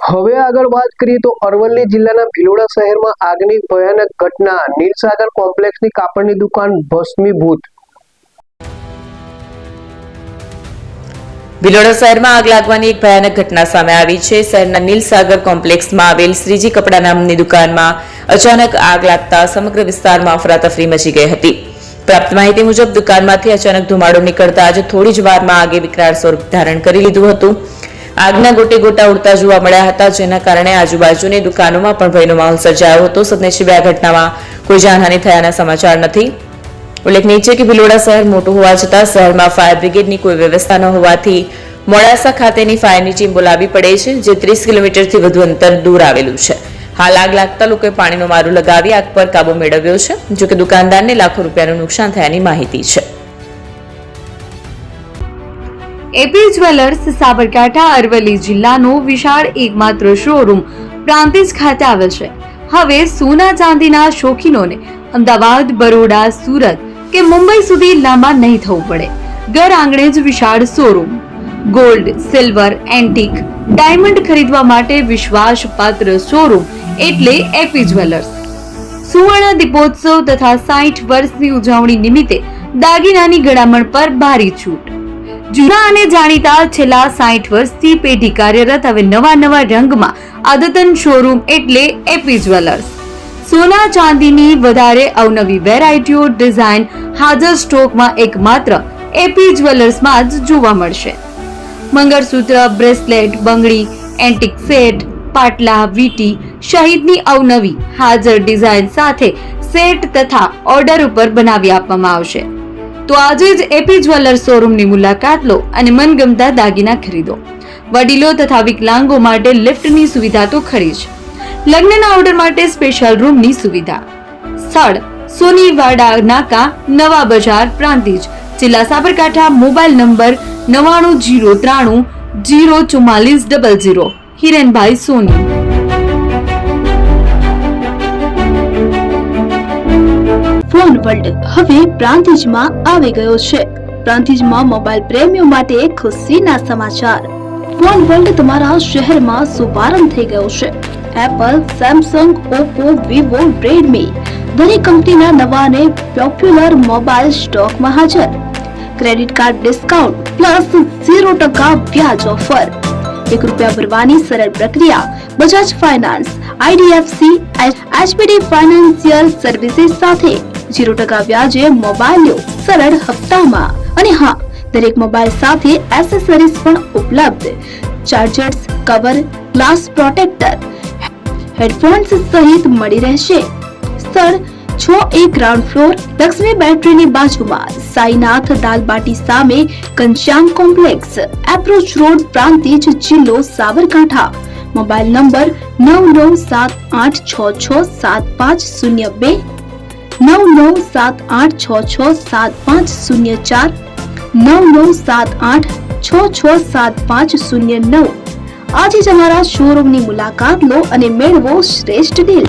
હવે આગળ વાત કરીએ તો અરવલ્લી જિલ્લાના ભિલોડા શહેરમાં આગની ભયાનક ઘટના, નીલસાગર કોમ્પ્લેક્સની કાપડની દુકાન ભસ્મીભૂત। ભિલોડા શહેરમાં આગ લાગવાની એક ભયાનક ઘટના સામે આવી છે। શહેરના નીલસાગર કોમ્પ્લેક્સમાં આવેલ શ્રીજી કપડા નામની દુકાનમાં અચાનક આગ લાગતા સમગ્ર વિસ્તારમાં અફરાતફરી મચી ગઈ હતી। પ્રાપ્ત માહિતી મુજબ દુકાનમાંથી અચાનક ધુમાડો નીકળતા જ થોડી જ વારમાં આગે વિકરાળ સ્વરૂપ ધારણ કરી લીધું હતું। આગના ગોટે ગોટા ઉડતા જોવા મળ્યા હતા, જેના કારણે આજુબાજુની દુકાનોમાં પણ ભયનો માહોલ સર્જાયો હતો। સદનસીબે આ ઘટનામાં કોઈ જાનહાનિ થયાના સમાચાર નથી। ઉલ્લેખનીય છે કે ભિલોડા શહેર મોટું હોવા છતાં શહેરમાં ફાયર બ્રિગેડની કોઈ વ્યવસ્થા ન હોવાથી મોડાસા ખાતેની ફાયરની ટીમ બોલાવવી પડે છે, જે 30 કિલોમીટરથી વધુ અંતર દૂર આવેલું છે। હાલ આગ લાગતા લોકોએ પાણીનો મારો લગાવી આગ પર કાબુ મેળવ્યો છે, જો કે દુકાનદારને લાખો રૂપિયાનું નુકસાન થયાની માહિતી છે। એપી જ્વેલર્સ સાબરકાંઠા અરવલ્લી જિલ્લાનો વિશાળ એકમાત્ર શોરૂમ પ્રાંતિજ ખાતે આવેલ છે। હવે સોના ચાંદીના શોખીનોને અમદાવાદ, બરોડા, સુરત કે મુંબઈ સુધી લાંબા નહીં થવું પડે। ઘર આંગણે જ વિશાળ showroom. Gold, silver, antique, diamond ખરીદવા માટે વિશ્વાસપાત્ર શોરૂમ એટલે એપી જ્વેલર્સ। સુવર્ણ દીપોત્સવ તથા 60 વર્ષની ઉજવણી નિમિત્તે દાગીનાની ગળામણ પર ભારી છૂટ। જૂના અને જાણીતા છેલ્લા 60 વર્ષથી પેઢી કાર્યરત હવે નવા રંગમાં અદ્યતન શોરૂમ એટલે એપી જ્વેલર્સ। સોના ચાંદીની વધારે અવનવી વેરાયટીઓ, ડિઝાઇન હાજર સ્ટોકમાં એકમાત્ર એપી જ્વેલર્સમાં જ જોવા મળશે। મંગળસૂત્ર, બ્રેસલેટ, બંગડી, એન્ટિક સેટ, પાટલા, વીટી સહિતની અવનવી હાજર ડિઝાઇન સાથે સેટ તથા ઓર્ડર ઉપર બનાવી આપવામાં આવશે। તો આજે જ એપી જ્વેલર્સ શોરૂમની મુલાકાત લો અને મનગમતા દાગીના ખરીદો। વડીલો તથા વિકલાંગો માટે લિફ્ટની સુવિધા તો ખરી જ, લગ્નના ઓર્ડર માટે સ્પેશિયલ રૂમની સુવિધા। સ્થળ સોનીવાડા નાકા, નવા બજાર, પ્રાંતિજ, જિલ્લા સાબરકાંઠા। Mobile number 9903 04400। હિરેનભાઈ સોની। ફોન વર્લ્ડ હવે પ્રાંતિજમાં આવી ગયો છે। પ્રાંતિજમાં મોબાઈલ પ્રેમીઓ માટે ખુશીના સમાચાર। ફોન વર્લ્ડ તમારા શહેરમાં શુભારંભ થઈ ગયો છે। Apple, Samsung, Oppo, Vivo, Redmi દરેક કંપનીના નવા અને પોપ્યુલર મોબાઈલ સ્ટોકમાં હાજર। ક્રેડિટ કાર્ડ ડિસ્કાઉન્ટ પ્લસ 0% વ્યાજ ઓફર। ₹1 ભરવાની સરળ પ્રક્રિયા। Bajaj finance, IDFC, HPD financial services સાથે 0% વ્યાજે મોબાઈલ લો સરળ હપ્તામાં। અને હા, દરેક મોબાઈલ સાથે એસેસરીઝ પણ ઉપલબ્ધ। Chargers, cover, glass protractor, headphones સહિત મળી રહેશે। સ્થળ 6A ગ્રાઉન્ડ ફ્લોર, લક્ષ્મી બેટરીની બાજુમાં, સાઈનાથ દાલબાટી સામે, Ghanshyam complex, approach road, Prantij, જિલ્લો સાબરકાંઠા। Mobile number 9978667502, 9978667504, 9978667509। આજે જ અમારા શોરૂમની મુલાકાત લો અને મેળવો શ્રેષ્ઠ ડીલ।